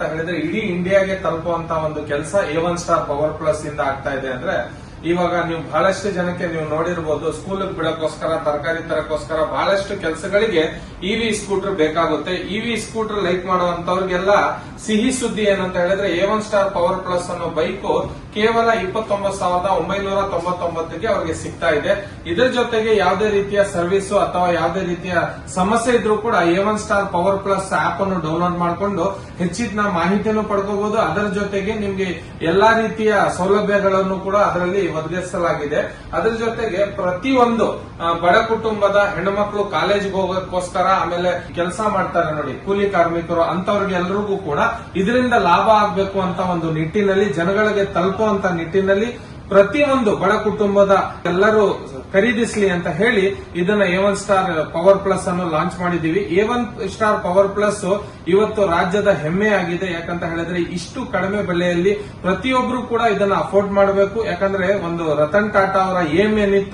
ಅಂತ ಹೇಳಿದ್ರೆ ಇಡೀ ಇಂಡಿಯಾಗೆ ತಲುಪುವಂತ ಒಂದು ಕೆಲಸ A1 ಸ್ಟಾರ್ ಪವರ್ ಪ್ಲಸ್ ಇಂದ ಆಗ್ತಾ ಇದೆ. ಅಂದ್ರೆ ಇವಾಗ ನೀವು ಬಹಳಷ್ಟು ಜನಕ್ಕೆ ನೀವು ನೋಡಿರ್ಬೋದು, ಸ್ಕೂಲ್ ಬಿಡಕ್ಕೋಸ್ಕರ, ತರಕಾರಿ ತರಕ್ಕೋಸ್ಕರ ಬಹಳಷ್ಟು ಕೆಲಸಗಳಿಗೆ ಇವಿ ಸ್ಕೂಟರ್ ಬೇಕಾಗುತ್ತೆ. ಇವಿ ಸ್ಕೂಟರ್ ಲೈಕ್ ಮಾಡುವಂತವ್ರಿಗೆಲ್ಲ ಸಿಹಿ ಸುದ್ದಿ ಏನಂತ ಹೇಳಿದ್ರೆ A1 ಸ್ಟಾರ್ ಪವರ್ ಪ್ಲಸ್ ಅನ್ನೋ ಬೈಕು ಕೇವಲ 29,999ಗೆ ಅವ್ರಿಗೆ ಸಿಗ್ತಾ ಇದೆ. ಇದರ ಜೊತೆಗೆ ಯಾವುದೇ ರೀತಿಯ ಸರ್ವಿಸ್ ಅಥವಾ ಯಾವುದೇ ರೀತಿಯ ಸಮಸ್ಯೆ ಇದ್ರೂ ಕೂಡ A1 star power plus app ಅನ್ನು ಡೌನ್ಲೋಡ್ ಮಾಡಿಕೊಂಡು ಹೆಚ್ಚಿನ ಮಾಹಿತಿಯನ್ನು ಪಡ್ಕೋಬಹುದು. ಅದರ ಜೊತೆಗೆ ನಿಮ್ಗೆ ಎಲ್ಲಾ ರೀತಿಯ ಸೌಲಭ್ಯಗಳನ್ನು ಕೂಡ ಅದರಲ್ಲಿ ಒದಗಿಸಲಾಗಿದೆ. ಅದರ ಜೊತೆಗೆ ಪ್ರತಿಯೊಂದು ಬಡ ಕುಟುಂಬದ ಹೆಣ್ಣುಮಕ್ಕಳು ಕಾಲೇಜ್ಗೆ ಹೋಗೋಕ್ಕೋಸ್ಕರ, ಆಮೇಲೆ ಕೆಲಸ ಮಾಡ್ತಾರೆ ನೋಡಿ ಕೂಲಿ ಕಾರ್ಮಿಕರು, ಅಂತವ್ರಿಗೆ ಎಲ್ರಿಗೂ ಕೂಡ ಇದರಿಂದ ಲಾಭ ಆಗ್ಬೇಕು ಅಂತ ಒಂದು ನಿಟ್ಟಿನಲ್ಲಿ, ಜನಗಳಿಗೆ ತಲುಪುವಂತ ನಿಟ್ಟಿನಲ್ಲಿ ಪ್ರತಿಯೊಂದು ಬಡ ಕುಟುಂಬದ ಎಲ್ಲರೂ ಖರೀದಿಸಲಿ ಅಂತ ಹೇಳಿ ಇದನ್ನ A1 ಸ್ಟಾರ್ ಪವರ್ ಪ್ಲಸ್ ಅನ್ನು ಲಾಂಚ್ ಮಾಡಿದೀವಿ. A1 ಸ್ಟಾರ್ ಪವರ್ ಪ್ಲಸ್ ಇವತ್ತು ರಾಜ್ಯದ ಹೆಮ್ಮೆ ಆಗಿದೆ. ಯಾಕಂತ ಹೇಳಿದ್ರೆ ಇಷ್ಟು ಕಡಿಮೆ ಬೆಲೆಯಲ್ಲಿ ಪ್ರತಿಯೊಬ್ಬರು ಕೂಡ ಇದನ್ನ ಅಫೋರ್ಡ್ ಮಾಡಬೇಕು. ಯಾಕಂದ್ರೆ ಒಂದು ರತನ್ ಟಾಟಾ ಅವರ ಏಮ್ ಏನಿತ್ತು